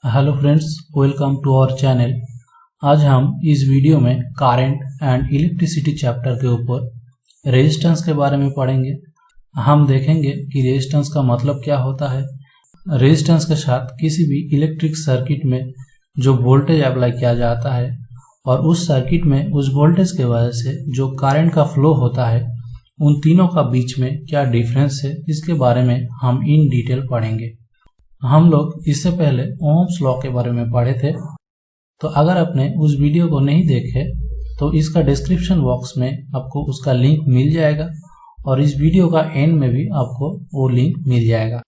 Hello friends, welcome to our channel. आज हम इस वीडियो में करंट एंड इलेक्ट्रिसिटी चैप्टर के ऊपर रेजिस्टेंस के बारे में पढ़ेंगे। हम देखेंगे कि रेजिस्टेंस का मतलब क्या होता है। रेजिस्टेंस के साथ किसी भी इलेक्ट्रिक सर्किट में जो वोल्टेज अप्लाई किया जाता है और उस सर्किट में उस वोल्टेज के वजह से जो करंट का फ्लो होता है, उन तीनों का बीच में क्या डिफरेंस है, इसके बारे में हम इन डिटेल पढ़ेंगे। हम लोग इससे पहले ओम्स लॉ के बारे में पढ़े थे, तो अगर आपने उस वीडियो को नहीं देखे तो इसका डिस्क्रिप्शन बॉक्स में आपको उसका लिंक मिल जाएगा और इस वीडियो का एंड में भी आपको वो लिंक मिल जाएगा।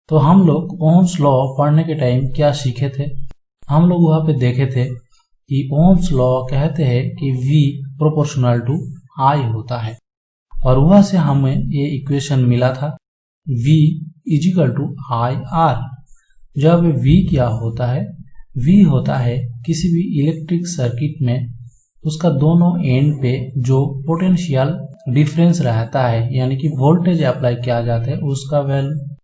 तो हम लोग ओम्स लॉ पढ़ने के टाइम क्या सीखे थे, हम लोग वहाँ पे देखे थे कि ओम्स लॉ कहते हैं कि V प्रोपोर्शनल टू I होता है और वहाँ से हमें ये इक्वेशन मिला था V इजिकल टू IR। जब V क्या होता है, V होता है किसी भी इलेक्ट्रिक सर्किट में उसका दोनों एंड पे जो पोटेंशियल डिफरेंस रहता है, यानी कि वोल्टेज अप्लाई किया जाता है उसका वैल्यू,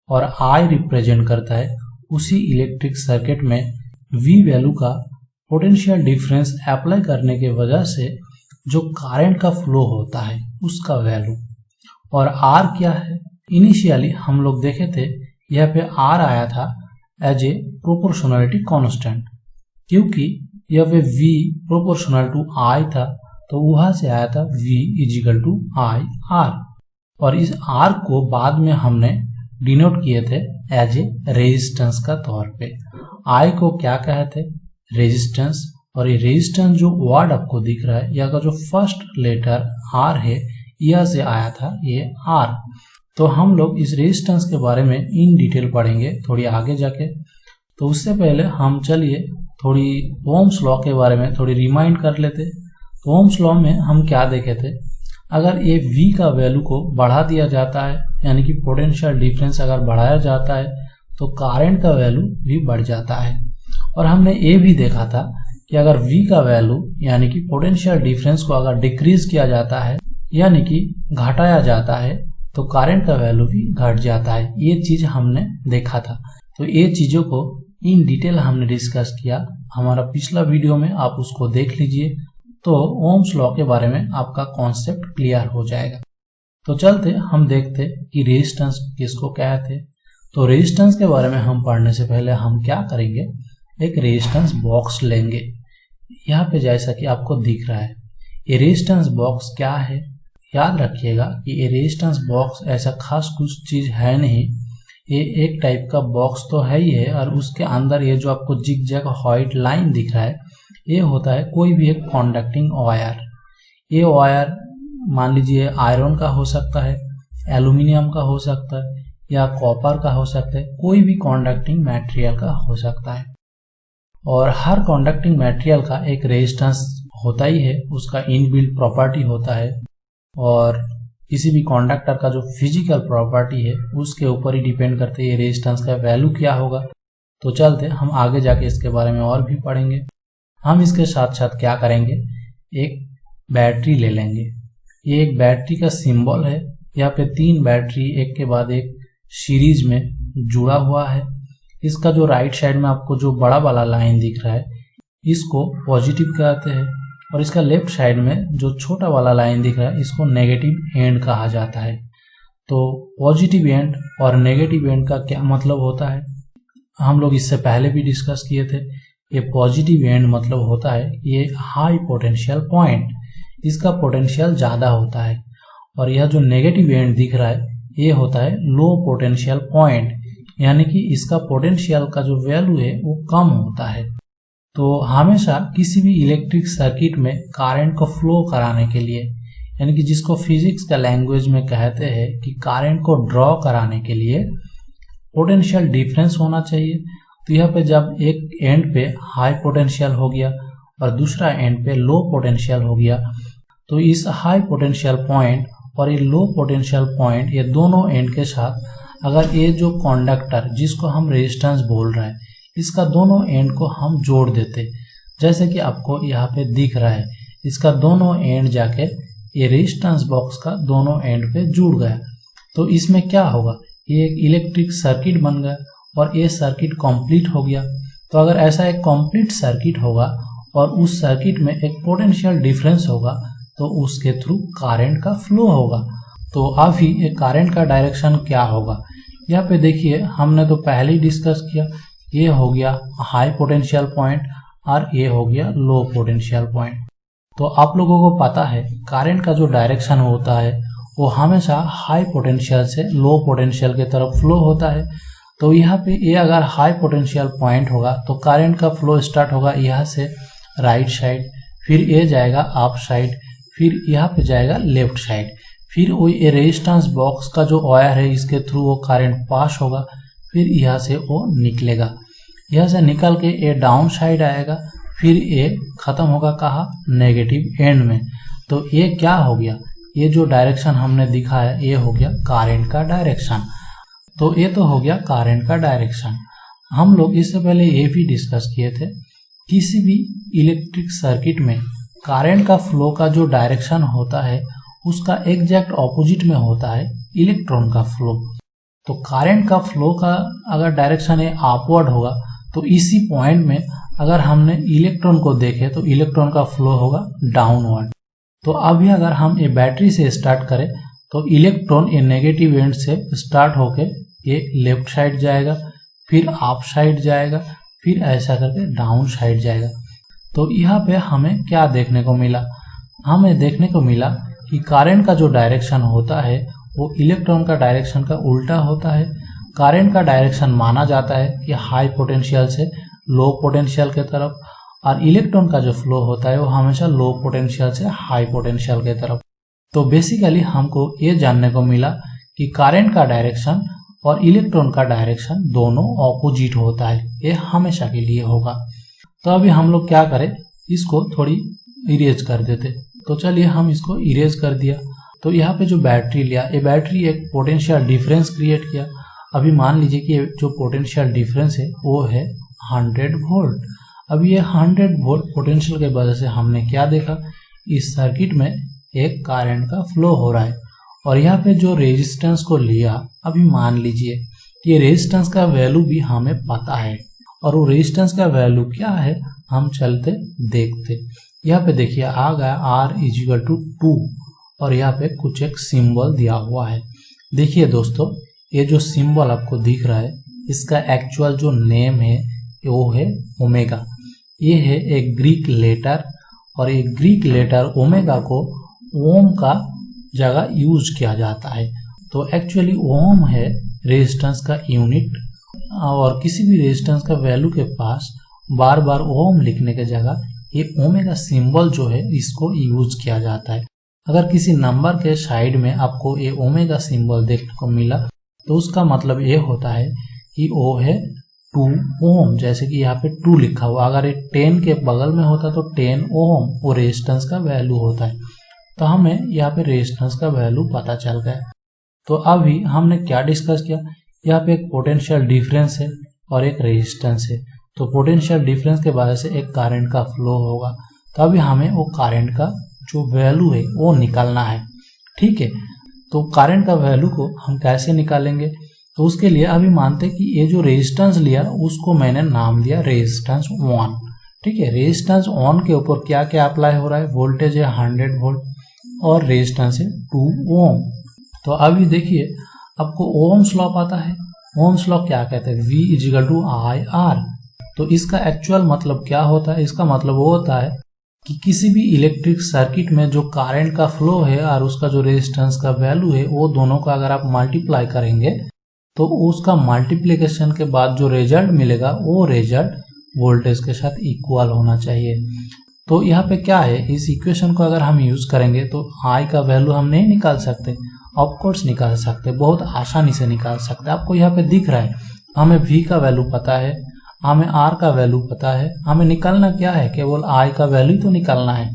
और I रिप्रेजेंट करता है उसी इलेक्ट्रिक सर्किट में V वैल्यू का पोटेंशियल डिफरेंस अप्लाई करने के वजह से जो करंट का फ्लो होता है उसका वैल्यू। और R क्या है, इनिशियली हम लोग देखे थे यहाँ पे R आया था एज ए प्रोपोर्शनलिटी कांस्टेंट, क्योंकि यह पे V प्रोपोर्शनल टू I था तो वहां से आया था V इजिकल टू IR। और इस R को बाद में हमने डिनोट किए थे एज ए रेजिस्टेंस का तौर पे। I को क्या कहते, रेजिस्टेंस, और ये रेजिस्टेंस जो वर्ड आपको दिख रहा है, यहाँ का जो फर्स्ट लेटर R है, यह से आया था ये R। तो हम लोग इस रेजिस्टेंस के बारे में इन डिटेल पढ़ेंगे थोड़ी आगे जाके। तो उससे पहले हम चलिए थोड़ी ओम्स लॉ के बारे में थोड़ी रिमाइंड कर लेते। तो ओम्स लॉ में हम क्या देखे थे, अगर ये V का वैल्यू को बढ़ा दिया जाता है, यानी कि पोटेंशियल डिफरेंस अगर बढ़ाया जाता है तो करंट का वैल्यू भी बढ़ जाता है। और हमने ये भी देखा था कि अगर V का वैल्यू यानी कि पोटेंशियल डिफरेंस को अगर डिक्रीज किया जाता है, यानी कि घटाया जाता है, तो करंट का वैल्यू भी घट जाता है। ये चीज हमने देखा था। तो ये चीजों को इन डिटेल हमने डिस्कस किया हमारा पिछला वीडियो में, आप उसको देख लीजिए तो ओम्स लॉ के बारे में आपका कॉन्सेप्ट क्लियर हो जाएगा। तो चलते हम देखते कि रेजिस्टेंस किसको कहते। तो रेजिस्टेंस के बारे में हम पढ़ने से पहले हम क्या करेंगे, एक रेजिस्टेंस बॉक्स लेंगे। यहाँ पे जैसा कि आपको दिख रहा है, ये रेजिस्टेंस बॉक्स क्या है, याद रखिएगा कि ये रेजिस्टेंस बॉक्स ऐसा खास कुछ चीज है नहीं, ये एक टाइप का बॉक्स तो है ही है, और उसके अंदर ये जो आपको जिग जैग व्हाइट लाइन दिख रहा है, ये होता है कोई भी एक कॉन्डक्टिंग वायर। ये वायर मान लीजिए आयरन का हो सकता है, एल्यूमिनियम का हो सकता है, या कॉपर का हो सकता है, कोई भी कॉन्डक्टिंग मटेरियल का हो सकता है। और हर कॉन्डक्टिंग मटेरियल का एक रेजिस्टेंस होता ही है, उसका इनबिल्ट प्रॉपर्टी होता है, और किसी भी कंडक्टर का जो फिजिकल प्रॉपर्टी है उसके ऊपर ही डिपेंड करते हैं रेजिस्टेंस का वैल्यू क्या होगा। तो चलते हम आगे जाके इसके बारे में और भी पढ़ेंगे। हम इसके साथ साथ क्या करेंगे, एक बैटरी ले लेंगे। ये एक बैटरी का सिंबल है, यहाँ पे 3 बैटरी एक के बाद एक सीरीज में जुड़ा हुआ है। इसका जो राइट साइड में आपको जो बड़ा वाला लाइन दिख रहा है, इसको पॉजिटिव कहते हैं, और इसका लेफ्ट साइड में जो छोटा वाला लाइन दिख रहा है, इसको नेगेटिव एंड कहा जाता है। तो पॉजिटिव एंड और नेगेटिव एंड का क्या मतलब होता है, हम लोग इससे पहले भी डिस्कस किए थे। ये पॉजिटिव एंड मतलब होता है ये हाई पोटेंशियल पॉइंट, इसका पोटेंशियल ज़्यादा होता है, और यह जो नेगेटिव एंड दिख रहा है ये होता है लो पोटेंशियल पॉइंट, यानी कि इसका पोटेंशियल का जो वैल्यू है वो कम होता है। तो हमेशा किसी भी इलेक्ट्रिक सर्किट में करंट को फ्लो कराने के लिए, यानी कि जिसको फिजिक्स का लैंग्वेज में कहते हैं कि करंट को ड्रॉ कराने के लिए पोटेंशियल डिफरेंस होना चाहिए। तो यहाँ पे जब एक एंड पे हाई पोटेंशियल हो गया और दूसरा एंड पे लो पोटेंशियल हो गया, तो इस हाई पोटेंशियल पॉइंट और ये लो पोटेंशियल पॉइंट, ये दोनों एंड के साथ अगर ये जो कंडक्टर जिसको हम रेजिस्टेंस बोल रहे हैं, इसका दोनों एंड को हम जोड़ देते, जैसे कि आपको यहाँ पे दिख रहा है, इसका दोनों एंड जाके ये रेजिस्टेंस बॉक्स का दोनों एंड पे जुड़ गया। तो इसमें क्या होगा, ये एक इलेक्ट्रिक सर्किट बन गया और ये सर्किट कंप्लीट हो गया। तो अगर ऐसा एक कंप्लीट सर्किट होगा और उस सर्किट में एक पोटेंशियल डिफरेंस होगा तो उसके थ्रू करंट का फ्लो होगा। तो अभी एक करंट का डायरेक्शन क्या होगा, यहाँ पे देखिए हमने तो पहले ही डिस्कस किया। ये हो गया हाई पोटेंशियल पॉइंट और ये हो गया लो पोटेंशियल पॉइंट। तो आप लोगों को पता है करंट का जो डायरेक्शन होता है वो हमेशा हाई पोटेंशियल से लो पोटेंशियल की तरफ फ्लो होता है। तो यहाँ पे ये अगर हाई पोटेंशियल पॉइंट होगा तो करंट का फ्लो स्टार्ट होगा यहाँ से राइट साइड, फिर ये जाएगा अप साइड, फिर यहाँ पे जाएगा लेफ्ट साइड, फिर वो ये रेजिस्टेंस बॉक्स का जो वायर है इसके थ्रू वो करंट पास होगा, फिर यहाँ से वो निकलेगा, यहाँ से निकल के ये डाउन साइड आएगा, फिर ये खत्म होगा कहाँ, नेगेटिव एंड में। तो ये क्या हो गया, ये जो डायरेक्शन हमने दिखाया ये हो गया करंट का डायरेक्शन। तो ये तो हो गया करंट का डायरेक्शन। हम लोग इससे पहले ये भी डिस्कस किए थे, किसी भी इलेक्ट्रिक सर्किट में करंट का फ्लो का जो डायरेक्शन होता है उसका एग्जैक्ट ऑपोजिट में होता है इलेक्ट्रॉन का फ्लो। तो करंट का फ्लो का अगर डायरेक्शन है अपवर्ड होगा तो इसी पॉइंट में अगर हमने इलेक्ट्रॉन को देखे तो इलेक्ट्रॉन का फ्लो होगा डाउनवर्ड। तो अभी अगर हम ये बैटरी से स्टार्ट करें तो इलेक्ट्रॉन ये नेगेटिव एंड से स्टार्ट होके ये लेफ्ट साइड जाएगा, फिर अप साइड जाएगा, फिर ऐसा करके डाउन साइड जाएगा। तो यहाँ पे हमें क्या देखने को मिला, हमें देखने को मिला कि करंट का जो डायरेक्शन होता है वो इलेक्ट्रॉन का डायरेक्शन का उल्टा होता है। करंट का डायरेक्शन माना जाता है कि हाई पोटेंशियल से लो पोटेंशियल के तरफ, और इलेक्ट्रॉन का जो फ्लो होता है वो हमेशा लो पोटेंशियल से हाई पोटेंशियल के तरफ। तो बेसिकली हमको ये जानने को मिला कि करंट का डायरेक्शन और इलेक्ट्रॉन का डायरेक्शन दोनों ऑपोजिट होता है, ये हमेशा के लिए होगा। तो अभी हम लोग क्या करें, इसको थोड़ी इरेज कर देते। तो चलिए हम इसको इरेज कर दिया। तो यहाँ पे जो बैटरी लिया, ये बैटरी एक पोटेंशियल डिफरेंस क्रिएट किया। अभी मान लीजिए कि जो पोटेंशियल डिफरेंस है वो है 100 वोल्ट। अब ये 100 वोल्ट पोटेंशियल के वजह से हमने क्या देखा, इस सर्किट में एक करंट का फ्लो हो रहा है। और यहाँ पे जो रेजिस्टेंस को लिया, अभी मान लीजिए कि रेजिस्टेंस का वैल्यू भी हमें पता है, और वो रेजिस्टेंस का वैल्यू क्या है हम चलते देखते। यहाँ पे देखिए आ गया R=2 और यहाँ पे कुछ एक सिंबल दिया हुआ है। देखिए दोस्तों, ये जो सिंबल आपको दिख रहा है इसका एक्चुअल जो नेम है वो है ओमेगा। ये है एक ग्रीक लेटर, और ये ग्रीक लेटर ओमेगा को ओम का जगह यूज किया जाता है। तो एक्चुअली ओम है रेजिस्टेंस का यूनिट, और किसी भी रेजिस्टेंस का वैल्यू के पास बार बार ओम लिखने के जगह ये ओमेगा सिंबल जो है इसको यूज किया जाता है। अगर किसी नंबर के साइड में आपको ये ओमेगा सिंबल देखने को मिला तो उसका मतलब ये होता है कि वो है 2 ओम। जैसे कि यहाँ पे 2 लिखा हुआ, अगर ये 10 के बगल में होता तो 10 ओम वो रेजिस्टेंस का वैल्यू होता है। तो हमें यहाँ पे रेजिस्टेंस का वैल्यू पता चल गया। तो अभी हमने क्या डिस्कस किया, यहाँ पे एक पोटेंशियल डिफरेंस है और एक रेजिस्टेंस है। तो पोटेंशियल डिफरेंस के वजह से एक करंट का फ्लो होगा। तो अभी हमें वो करंट का जो वैल्यू है वो निकालना है, ठीक है। तो करंट का वैल्यू को हम कैसे निकालेंगे, तो उसके लिए अभी मानते हैं कि ये जो रेजिस्टेंस लिया उसको मैंने नाम दिया रेजिस्टेंस 1, ठीक है। रेजिस्टेंस 1 के ऊपर क्या क्या अप्लाई हो रहा है, वोल्टेज है 100 वोल्ट और रेजिस्टेंस है 2 ओम। तो अभी देखिए आपको ओम्स लॉ पता है। ओम्स लॉ क्या कहते हैं, V=IR। तो इसका एक्चुअल मतलब क्या होता है, इसका मतलब वो होता है कि किसी भी इलेक्ट्रिक सर्किट में जो करंट का फ्लो है और उसका जो रेजिस्टेंस का वैल्यू है वो दोनों का अगर आप मल्टीप्लाई करेंगे तो उसका मल्टीप्लिकेशन के बाद जो रिजल्ट मिलेगा वो रिजल्ट वोल्टेज के साथ इक्वल होना चाहिए। तो यहाँ पे क्या है, इस इक्वेशन को अगर हम यूज करेंगे तो I का वैल्यू हम नहीं निकाल सकते, ऑफकोर्स निकाल सकते, बहुत आसानी से निकाल सकते। आपको यहाँ पे दिख रहा है हमें V का वैल्यू पता है, हमें R का वैल्यू पता है, हमें निकालना क्या है, केवल I का वैल्यू तो निकालना है।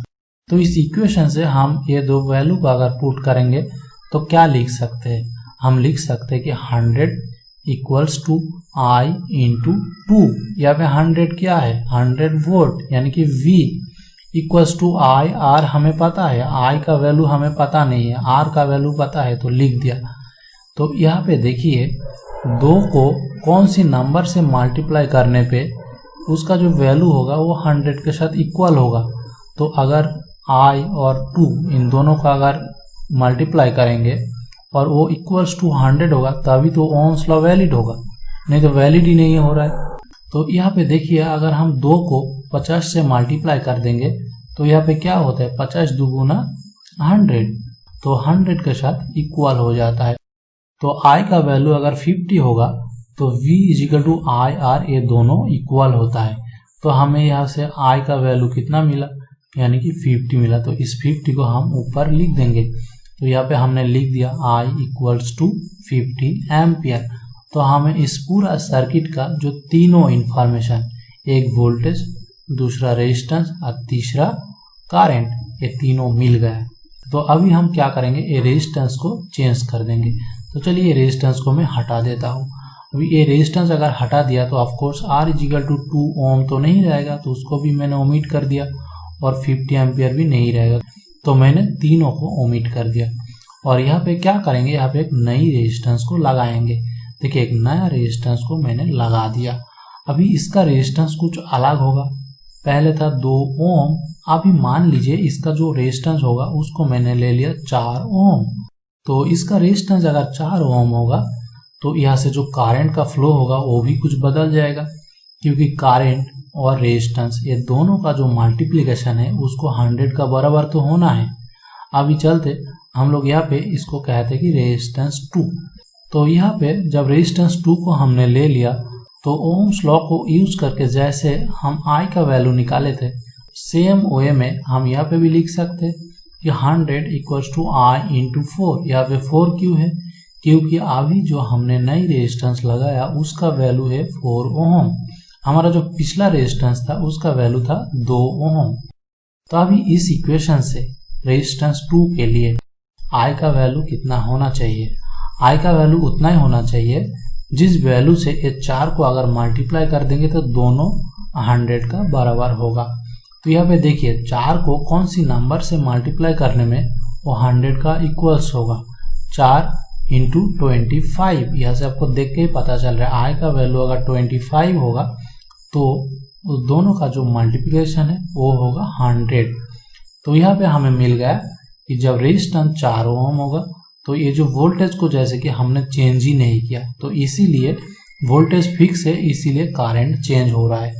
तो इस इक्वेशन से हम ये दो वैल्यू को अगर पुट करेंगे तो क्या लिख सकते हैं, हम लिख सकते हैं कि 100 इक्वल्स टू I इंटू 2। यहाँ पे 100 क्या है, 100 वोल्ट, यानी कि V equals to I। R हमें पता है, I का वैल्यू हमें पता नहीं है, R का वैल्यू पता है तो लिख दिया। तो यहाँ पे देखिए 2 को कौन सी नंबर से मल्टीप्लाई करने पे उसका जो वैल्यू होगा वो 100 के साथ इक्वल होगा। तो अगर I और 2 इन दोनों का अगर मल्टीप्लाई करेंगे और वो इक्वल्स टू 100 होगा तभी तो ओम्स लॉ वैलिड होगा, नहीं तो वैलिड ही नहीं हो रहा है। तो यहाँ पे देखिए अगर हम 2 को 50 से मल्टीप्लाई कर देंगे तो यहाँ पे क्या होता है, 50 दुगुना 100, तो 100 के साथ इक्वल हो जाता है। तो I का वैल्यू अगर 50 होगा तो V equal to I R, ये दोनों इक्वल होता है। तो हमें यहाँ से I का वैल्यू कितना मिला, यानी कि 50 मिला। तो इस 50 को हम ऊपर लिख देंगे। तो यहाँ पे हमने लिख दिया I इक्वल्स टू 50 एम्पियर। तो हमें इस पूरा सर्किट का जो तीनों इंफॉर्मेशन, एक वोल्टेज, दूसरा रेजिस्टेंस और तीसरा करंट, ये तीनों मिल गया। तो अभी हम क्या करेंगे, ये रेजिस्टेंस को चेंज कर देंगे। तो चलिए रेजिस्टेंस को मैं हटा देता हूँ। अभी ये रेजिस्टेंस अगर हटा दिया तो ऑफकोर्स R इजिकल टू 2 ओम तो नहीं रहेगा, तो उसको भी मैंने ओमिट कर दिया, और 50 एम्पियर भी नहीं रहेगा, तो मैंने तीनों को ओमिट कर दिया। और यहाँ पे क्या करेंगे, यहाँ पे एक नई रेजिस्टेंस को लगाएंगे। देखिए एक नया रेजिस्टेंस को मैंने लगा दिया। अभी इसका रेजिस्टेंस कुछ अलग होगा, पहले था 2 ओम, अभी मान लीजिए इसका जो रेजिस्टेंस होगा उसको मैंने ले लिया 4 ओम। तो इसका रेजिस्टेंस अगर 4 ओम होगा तो यहाँ से जो करंट का फ्लो होगा वो भी कुछ बदल जाएगा, क्योंकि करंट और रेजिस्टेंस ये दोनों का जो मल्टीप्लिकेशन है उसको 100 का बराबर तो होना है। अभी चलते हम लोग यहाँ पे इसको कहते हैं कि रेजिस्टेंस 2। तो यहाँ पे जब रेजिस्टेंस 2 को हमने ले लिया तो ओम्स लॉ को यूज करके जैसे हम I का वैल्यू निकाले थे, सेम वे में हम यहाँ पे भी लिख सकते हैं कि 100 इक्वल्स टू I इंटू 4। यहाँ पे 4 क्यों है, क्योंकि अभी जो हमने नई रेजिस्टेंस लगाया उसका वैल्यू है 4 ओम। हमारा जो पिछला रेजिस्टेंस था उसका वैल्यू था 2 ओम। तो अभी इस इक्वेशन से रेजिस्टेंस 2 के लिए I का वैल्यू कितना होना चाहिए, I का वैल्यू उतना ही होना चाहिए जिस वैल्यू से ये 4 को अगर मल्टीप्लाई कर देंगे तो दोनों 100 का बराबर होगा। तो यहाँ पे देखिए 4 को कौन सी नंबर से मल्टीप्लाई करने में वो 100 का इक्वल्स होगा, 4 इंटू 25। यहाँ से आपको देख के ही पता चल रहा है I का वैल्यू अगर 25 होगा तो दोनों का जो मल्टीप्लिकेशन है वो होगा 100। तो यहाँ पे हमें मिल गया कि जब रेजिस्टेंस 4 ओम होगा तो ये जो वोल्टेज को जैसे कि हमने चेंज ही नहीं किया, तो इसीलिए वोल्टेज फिक्स है, इसीलिए करंट चेंज हो रहा है।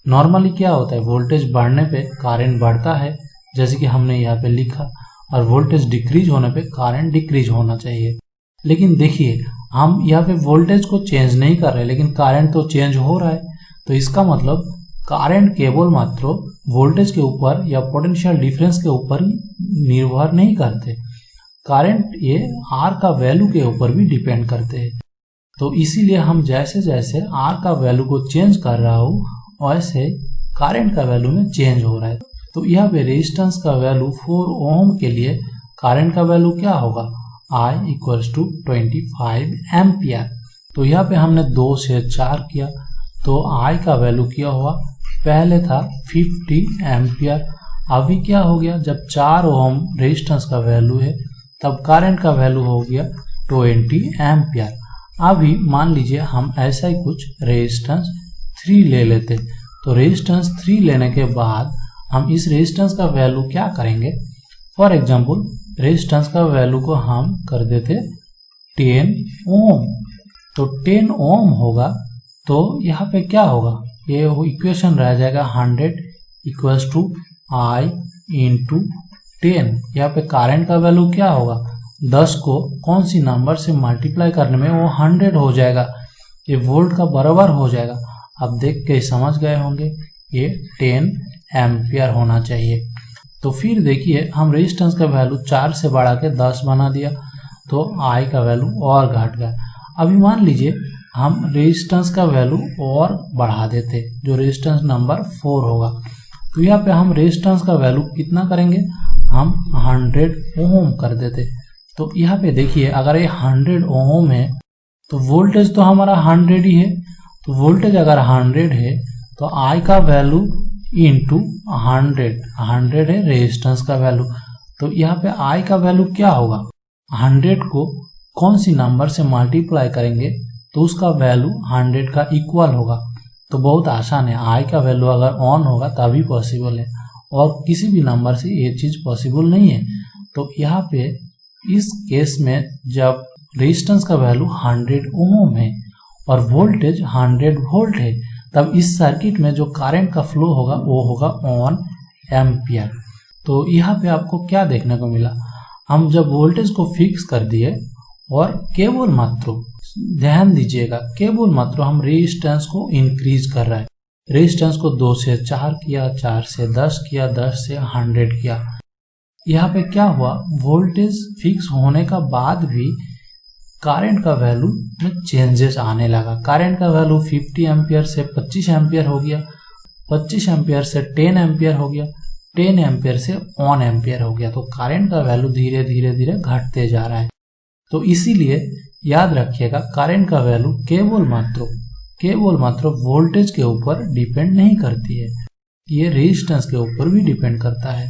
नॉर्मली क्या होता है, वोल्टेज बढ़ने पे करंट बढ़ता है जैसे कि हमने यहाँ पे लिखा, और वोल्टेज डिक्रीज होने पे करंट डिक्रीज होना चाहिए। लेकिन देखिए हम यहाँ पे वोल्टेज को चेंज नहीं कर रहे लेकिन करंट तो चेंज हो रहा है। तो इसका मतलब करंट केवल मात्र वोल्टेज के ऊपर या पोटेंशियल डिफरेंस के ऊपर निर्भर नहीं करते, करंट ये R का वैल्यू के ऊपर भी डिपेंड करते हैं। तो इसीलिए हम जैसे जैसे R का वैल्यू को चेंज कर रहा हूँ वैसे करंट का वैल्यू में चेंज हो रहा है। तो यहाँ पे रेजिस्टेंस का वैल्यू 4 ओम के लिए करंट का वैल्यू क्या होगा, I इक्वल्स टू 25 एम्पियर। तो यहाँ पे हमने 2 से 4 किया तो I का वैल्यू क्या हुआ, पहले था 50 एम्पियर, अभी क्या हो गया, जब 4 ओम रेजिस्टेंस का वैल्यू है तब करंट का वैल्यू हो गया 20 एम्पियर। अभी मान लीजिए हम ऐसा ही कुछ रेजिस्टेंस 3 ले लेते। तो रेजिस्टेंस 3 लेने के बाद हम इस रेजिस्टेंस का वैल्यू क्या करेंगे, फॉर एग्जांपल रेजिस्टेंस का वैल्यू को हम कर देते 10 ओम। तो 10 ओम होगा तो यहाँ पे क्या होगा, ये इक्वेशन रह जाएगा 100 इक्वल्स टू I इंटू 10। यहाँ पे करंट का वैल्यू क्या होगा, 10 को कौन सी नंबर से मल्टीप्लाई करने में वो 100 हो जाएगा, ये वोल्ट का बराबर हो जाएगा। अब देख के समझ गए होंगे ये 10 एम्पियर होना चाहिए। तो फिर देखिए हम रेजिस्टेंस का वैल्यू 4 से बढ़ा के 10 बना दिया तो I का वैल्यू और घट गया। अभी मान लीजिए हम रेजिस्टेंस का वैल्यू और बढ़ा देते, जो रेजिस्टेंस नंबर 4 होगा। तो यहाँ पे हम रेजिस्टेंस का वैल्यू कितना करेंगे, हम 100 ओम कर देते। तो यहाँ पे देखिए अगर ये 100 ओम है तो वोल्टेज तो हमारा 100 ही है। तो वोल्टेज अगर 100 है तो I का वैल्यू इंटू 100 है रेजिस्टेंस का वैल्यू। तो यहाँ पे I का वैल्यू क्या होगा, 100 को कौन सी नंबर से मल्टीप्लाई करेंगे तो उसका वैल्यू 100 का इक्वल होगा। तो बहुत आसान है, आई का वैल्यू अगर ऑन होगा तभी पॉसिबल है, और किसी भी नंबर से ये चीज़ पॉसिबल नहीं है। तो यहाँ पे इस केस में जब रेजिस्टेंस का वैल्यू 100 ओम है और वोल्टेज 100 वोल्ट है, तब इस सर्किट में जो करंट का फ्लो होगा वो होगा 1 एम्पियर। तो यहाँ पे आपको क्या देखने को मिला, हम जब वोल्टेज को फिक्स कर दिए और केवल मात्र, ध्यान दीजिएगा, केवल मात्र हम रेजिस्टेंस को इंक्रीज कर रहे हैं। रेजिस्टेंस को 2 से 4 किया, 4 से 10 किया, 10 से 100 किया। यहाँ पे क्या हुआ, वोल्टेज फिक्स होने का बाद भी करंट का वैल्यू में चेंजेस आने लगा। करंट का वैल्यू 50 एम्पियर से 25 एम्पियर हो गया, 25 एम्पियर से 10 एम्पियर हो गया, 10 एम्पियर से 1 एम्पियर हो गया। तो करंट का वैल्यू धीरे धीरे धीरे घटते जा रहा है। तो इसीलिए याद रखिएगा, करंट का वैल्यू केवल मात्र वोल्टेज के ऊपर डिपेंड नहीं करती है, ये रेजिस्टेंस के ऊपर भी डिपेंड करता है।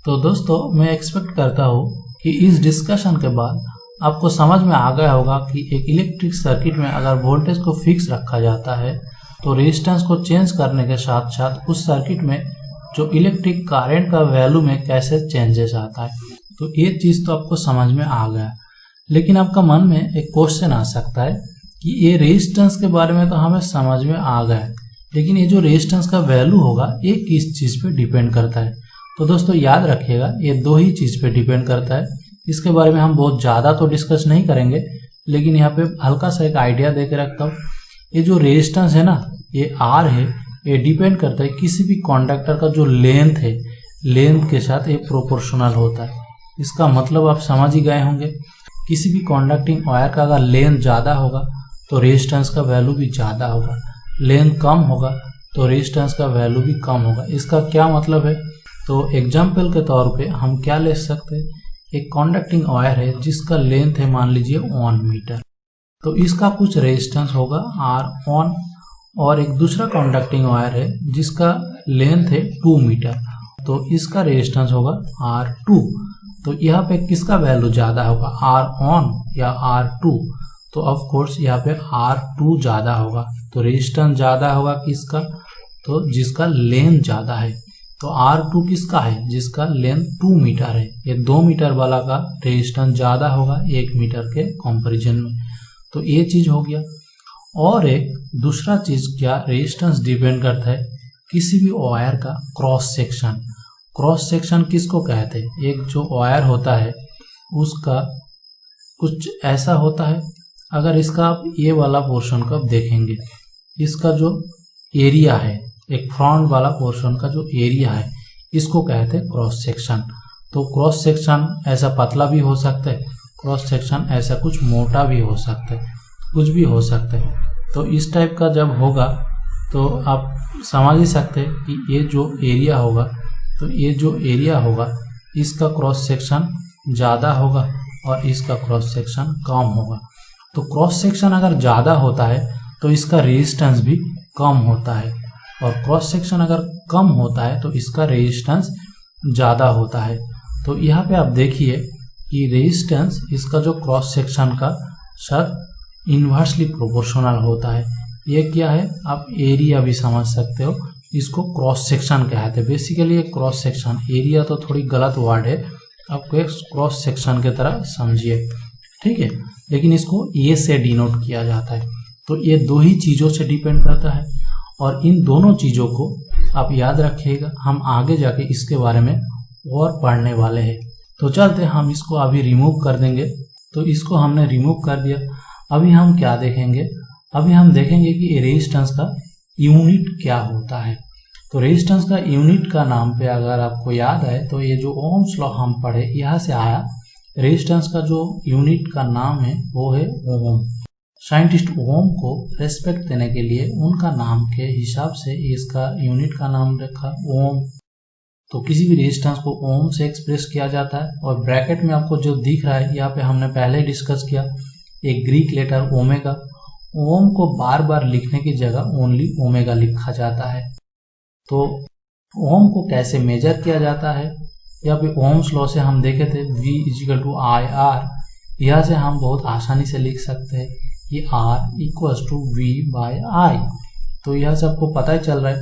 तो दोस्तों, मैं एक्सपेक्ट करता हूँ कि इस डिस्कशन के बाद आपको समझ में आ गया होगा कि एक इलेक्ट्रिक सर्किट में अगर वोल्टेज को फिक्स रखा जाता है तो रेजिस्टेंस को चेंज करने के साथ साथ उस सर्किट में जो इलेक्ट्रिक करंट का वैल्यू में कैसे चेंजेस आता है। तो ये चीज़ तो आपको समझ में आ गया, लेकिन आपका मन में एक क्वेश्चन आ सकता है कि ये रेजिस्टेंस के बारे में तो हमें समझ में आ गया है, लेकिन ये जो रेजिस्टेंस का वैल्यू होगा ये किस चीज़ पे डिपेंड करता है। तो दोस्तों याद रखिएगा, ये 2 ही चीज़ पे डिपेंड करता है। इसके बारे में हम बहुत ज़्यादा तो डिस्कस नहीं करेंगे, लेकिन यहाँ पे हल्का सा एक आइडिया दे के रखता हूँ। ये जो रेजिस्टेंस है ना, ये आर है, ये डिपेंड करता है किसी भी कंडक्टर का जो लेंथ है, लेंथ के साथ ये प्रोपोर्शनल होता है। इसका मतलब आप समझ ही गए होंगे, किसी भी कंडक्टिंग वायर का अगर लेंथ ज़्यादा होगा तो रेजिस्टेंस का वैल्यू भी ज़्यादा होगा, लेंथ कम होगा तो रेजिस्टेंस का वैल्यू भी कम होगा। इसका क्या मतलब है, तो एग्जाम्पल के तौर पे हम क्या ले सकते हैं, एक कंडक्टिंग वायर है जिसका लेंथ है मान लीजिए 1 मीटर, तो इसका कुछ रेजिस्टेंस होगा R1, और एक दूसरा कंडक्टिंग वायर है जिसका लेंथ है 2 मीटर, तो इसका रेजिस्टेंस होगा R2। तो यहाँ पे किसका वैल्यू ज़्यादा होगा, R1 या R2? तो ऑफ कोर्स यहाँ पे R2 ज़्यादा होगा। तो रेजिस्टेंस ज़्यादा होगा किसका, तो जिसका लेंथ ज़्यादा है। तो R2 किसका है, जिसका लेंथ 2 मीटर है। ये 2 मीटर वाला का रेजिस्टेंस ज़्यादा होगा 1 मीटर के कंपैरिजन में। तो ये चीज़ हो गया। और एक दूसरा चीज़ क्या, रेजिस्टेंस डिपेंड करता है किसी भी वायर का क्रॉस सेक्शन। क्रॉस सेक्शन किसको कहते हैं, एक जो वायर होता है उसका कुछ ऐसा होता है, अगर इसका आप ये वाला पोर्शन को आप देखेंगे, इसका जो एरिया है, एक फ्रंट वाला पोर्शन का जो एरिया है, इसको कहते हैं क्रॉस सेक्शन। तो क्रॉस सेक्शन ऐसा पतला भी हो सकता है, क्रॉस सेक्शन ऐसा कुछ मोटा भी हो सकता है, कुछ भी हो सकता है। तो इस टाइप का जब होगा तो आप समझ ही सकते हैं कि ये जो एरिया होगा, तो ये जो एरिया होगा इसका क्रॉस सेक्शन ज़्यादा होगा और इसका क्रॉस सेक्शन कम होगा। तो क्रॉस सेक्शन अगर ज़्यादा होता है तो इसका रेजिस्टेंस भी कम होता है, और क्रॉस सेक्शन अगर कम होता है तो इसका रेजिस्टेंस ज़्यादा होता है। तो यहाँ पे आप देखिए कि रेजिस्टेंस इसका जो क्रॉस सेक्शन का सर इन्वर्सली प्रोपोर्शनल होता है। ये क्या है, आप एरिया भी समझ सकते हो, इसको क्रॉस सेक्शन कहते हैं। बेसिकली एक क्रॉस सेक्शन, एरिया तो थोड़ी गलत वर्ड है, आपको एक क्रॉस सेक्शन की तरह समझिए, ठीक है। लेकिन इसको ए से डिनोट किया जाता है। तो ये 2 ही चीज़ों से डिपेंड करता है, और इन दोनों चीज़ों को आप याद रखिएगा। हम आगे जाके इसके बारे में और पढ़ने वाले हैं। तो चलते हम इसको अभी रिमूव कर देंगे। तो इसको हमने रिमूव कर दिया। अभी हम क्या देखेंगे, अभी हम देखेंगे कि रेजिस्टेंस का यूनिट क्या होता है। तो रेजिस्टेंस का यूनिट का नाम पे अगर आपको याद है तो ये जो ओम्स लॉ हम पढ़े यहाँ से आया। रेजिस्टेंस का जो यूनिट का नाम है वो है ओम। साइंटिस्ट ओम को रेस्पेक्ट देने के लिए उनका नाम के हिसाब से इसका यूनिट का नाम रखा ओम। तो किसी भी रेजिस्टेंस को ओम से एक्सप्रेस किया जाता है। और ब्रैकेट में आपको जो दिख रहा है यहाँ पे हमने पहले ही डिस्कस किया, एक ग्रीक लेटर ओमेगा। ओम को बार बार लिखने की जगह ओनली ओमेगा लिखा जाता है। तो ओम को कैसे मेजर किया जाता है, यहाँ पे ओम्स लॉ से हम देखे थे V = IR। यहाँ से हम बहुत आसानी से लिख सकते हैं कि R = V/I। तो यह सबको पता ही चल रहा है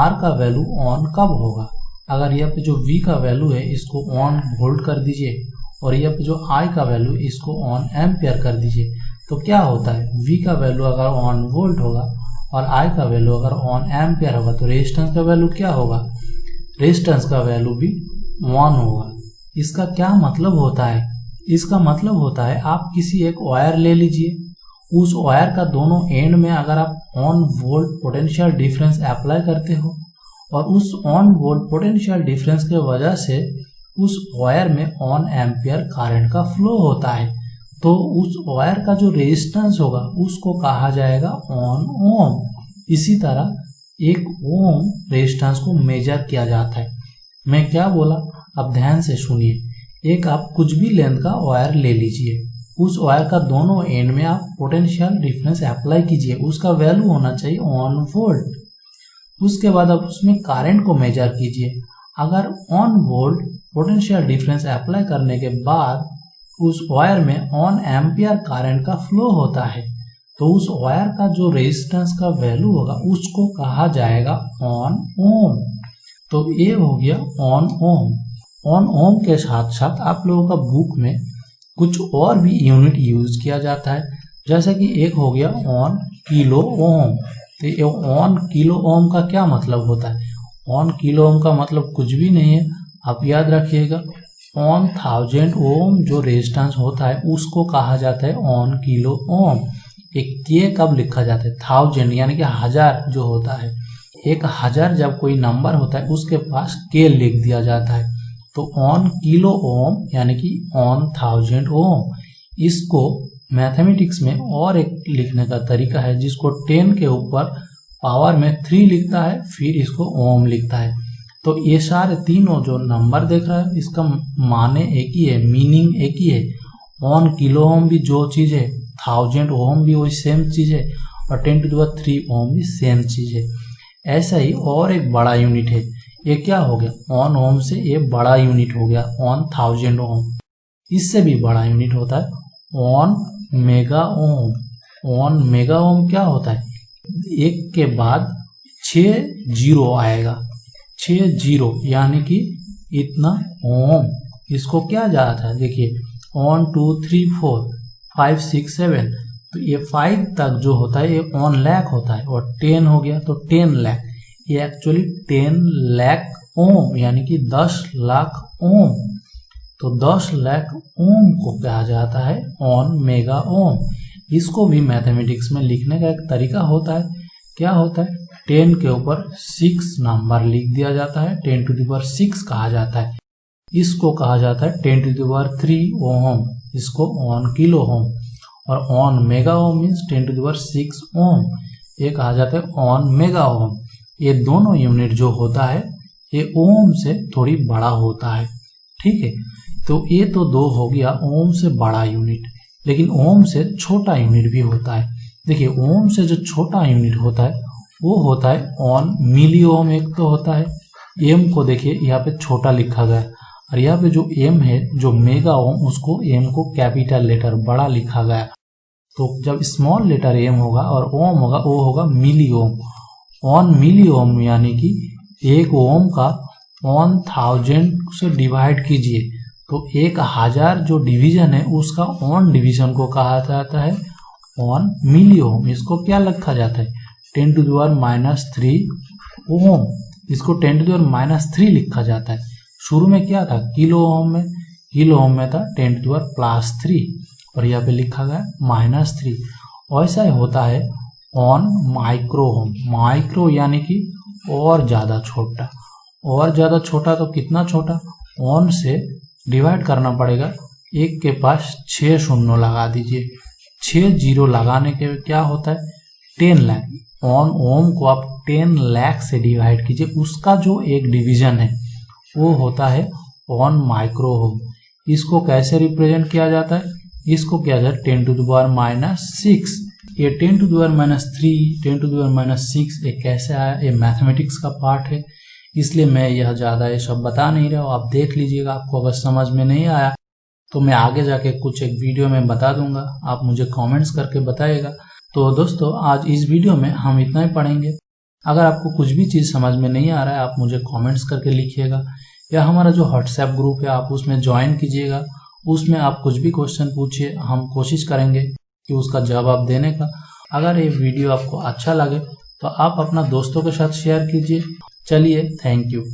R का वैल्यू ऑन कब होगा। अगर यहाँ पे जो V का वैल्यू है इसको ऑन वोल्ट कर दीजिए और यहाँ पे जो I का वैल्यू इसको ऑन एम्पियर कर दीजिए, तो क्या होता है V का वैल्यू अगर ऑन वोल्ट होगा और I का वैल्यू अगर ऑन एम्पियर होगा तो रेजिस्टेंस का वैल्यू क्या होगा, रेजिस्टेंस का वैल्यू भी 1 होगा। इसका क्या मतलब होता है, इसका मतलब होता है आप किसी एक वायर ले लीजिए, उस वायर का दोनों एंड में अगर आप on volt potential difference apply करते हो और उस ऑन वोल्ट पोटेंशियल डिफरेंस के वजह से उस वायर में ऑन एम्पियर करंट का फ्लो होता है, तो उस वायर का जो रेजिस्टेंस होगा उसको कहा जाएगा ऑन ओम। इसी तरह एक ओम रेजिस्टेंस को मेजर किया जाता है। मैं क्या बोला, अब ध्यान से सुनिए। एक आप कुछ भी लेंथ का वायर ले लीजिए, उस वायर का दोनों एंड में आप पोटेंशियल डिफरेंस अप्लाई कीजिए, उसका वैल्यू होना चाहिए ऑन वोल्ट। उसके बाद आप उसमें करंट को मेजर कीजिए। अगर on volt potential difference apply करने के बाद उस वायर में ऑन एम्पियर करंट का फ्लो होता है, तो उस वायर का जो रेजिस्टेंस का वैल्यू होगा उसको कहा जाएगा ऑन ओम। तो ये हो गया ऑन ओम। ऑन ओम के साथ साथ आप लोगों का बुक में कुछ और भी यूनिट यूज किया जाता है, जैसे कि एक हो गया ऑन किलो ओम। तो ये ऑन किलो ओम का क्या मतलब होता है, ऑन किलो ओम का मतलब कुछ भी नहीं है, आप याद रखिएगा ऑन 1000 ओम जो रेजिस्टेंस होता है उसको कहा जाता है ऑन किलो ओम। एक के कब लिखा जाता है, 1000 यानी कि 1000 जो होता है, 1000 जब कोई नंबर होता है उसके पास के लिख दिया जाता है, तो ऑन किलो ओम यानी कि ऑन 1000 ओम। इसको मैथमेटिक्स में और एक लिखने का तरीका है जिसको 10 के ऊपर पावर में 3 लिखता है, फिर इसको ओम लिखता है। तो ये सारे तीनों जो नंबर देख रहा है इसका माने एक ही है, मीनिंग एक ही है। ऑन किलो ओम भी जो चीज है, 1000 ओम भी वही सेम चीज है और 10⁻³ ओम भी सेम चीज है। ऐसा ही और एक बड़ा यूनिट है, ये क्या हो गया, ऑन ओम से ये बड़ा यूनिट हो गया ऑन 1000 ओम। इससे भी बड़ा यूनिट होता है on mega ohm. On mega ohm क्या होता है, एक के बाद 6 जीरो आएगा, 6 जीरो यानी कि इतना ओम। इसको क्या जाता है, देखिए 1 2 3 4 5 6 7, तो ये 5 तक जो होता है ये 1 लाख होता है और 10 हो गया तो 10 लाख, ये एक्चुअली 10 लाख ओम यानी कि 10 लाख ओम। तो 10 लाख ओम को कहा जाता है ऑन मेगा ओम। इसको भी मैथमेटिक्स में लिखने का एक तरीका होता है, क्या होता है, 10 के ऊपर 6 नंबर लिख दिया जाता है, 10⁻6 कहा जाता है। इसको कहा जाता है 10⁻³ ओम, इसको ऑन किलो ओम। और ऑन मेगा ओम मीन्स 10⁻6 ओम, ये कहा जाता है ऑन मेगा ओम। ये दोनों यूनिट जो होता है ये ओम से थोड़ी बड़ा होता है, ठीक है। तो ये तो दो हो गया ओम से बड़ा यूनिट, लेकिन ओम से छोटा यूनिट भी होता है। देखिए ओम से जो छोटा यूनिट होता है वो होता है ऑन मिली ओम। एक तो होता है एम को देखिए यहाँ पे छोटा लिखा गया और यहाँ पे जो एम है जो मेगा ओम उसको एम को कैपिटल लेटर बड़ा लिखा गया। तो जब स्मॉल लेटर एम होगा और ओम होगा वो होगा मिली ओम। ऑन मिली ओम यानी कि एक ओम का ऑन 1000 से डिवाइड कीजिए तो 1000 जो डिवीजन है उसका ऑन डिवीजन को कहा जाता है ऑन मिली ओम। इसको क्या लिखा जाता है 10⁻³ ओम, इसको 10⁻³ लिखा जाता है। शुरू में क्या था किलो ओम में, किलो ओम में था 10⁻³ और यहाँ पे लिखा गया -3। वैसा ही होता है ऑन माइक्रो ओम। माइक्रो यानी कि और ज्यादा छोटा, और ज्यादा छोटा तो कितना छोटा, ऑन से डिवाइड करना पड़ेगा, एक के पास 6 शून्य लगा दीजिए, 6 जीरो लगाने के क्या होता है 10 लाख। ऑन ओम को आप 10 लाख से डिवाइड कीजिए, उसका जो एक डिवीजन है वो होता है ऑन माइक्रो ओम। इसको कैसे रिप्रेजेंट किया जाता है, इसको किया जाता है 10⁻⁻6। ये 10⁻³ 10⁻⁻6 ये कैसे आया, ये मैथमेटिक्स का पार्ट है, इसलिए मैं यह ज़्यादा ये सब बता नहीं रहा हूँ, आप देख लीजिएगा। आपको अगर समझ में नहीं आया तो मैं आगे जाके कुछ एक वीडियो में बता दूंगा, आप मुझे कमेंट्स करके बताइएगा। तो दोस्तों आज इस वीडियो में हम इतना ही पढ़ेंगे। अगर आपको कुछ भी चीज़ समझ में नहीं आ रहा है आप मुझे कमेंट्स करके लिखिएगा, या हमारा जो व्हाट्सएप ग्रुप है आप उसमें ज्वाइन कीजिएगा। उसमें आप कुछ भी क्वेश्चन पूछिए, हम कोशिश करेंगे कि उसका जवाब देने का। अगर ये वीडियो आपको अच्छा लगे तो आप अपना दोस्तों के साथ शेयर कीजिए। चलिए, थैंक यू।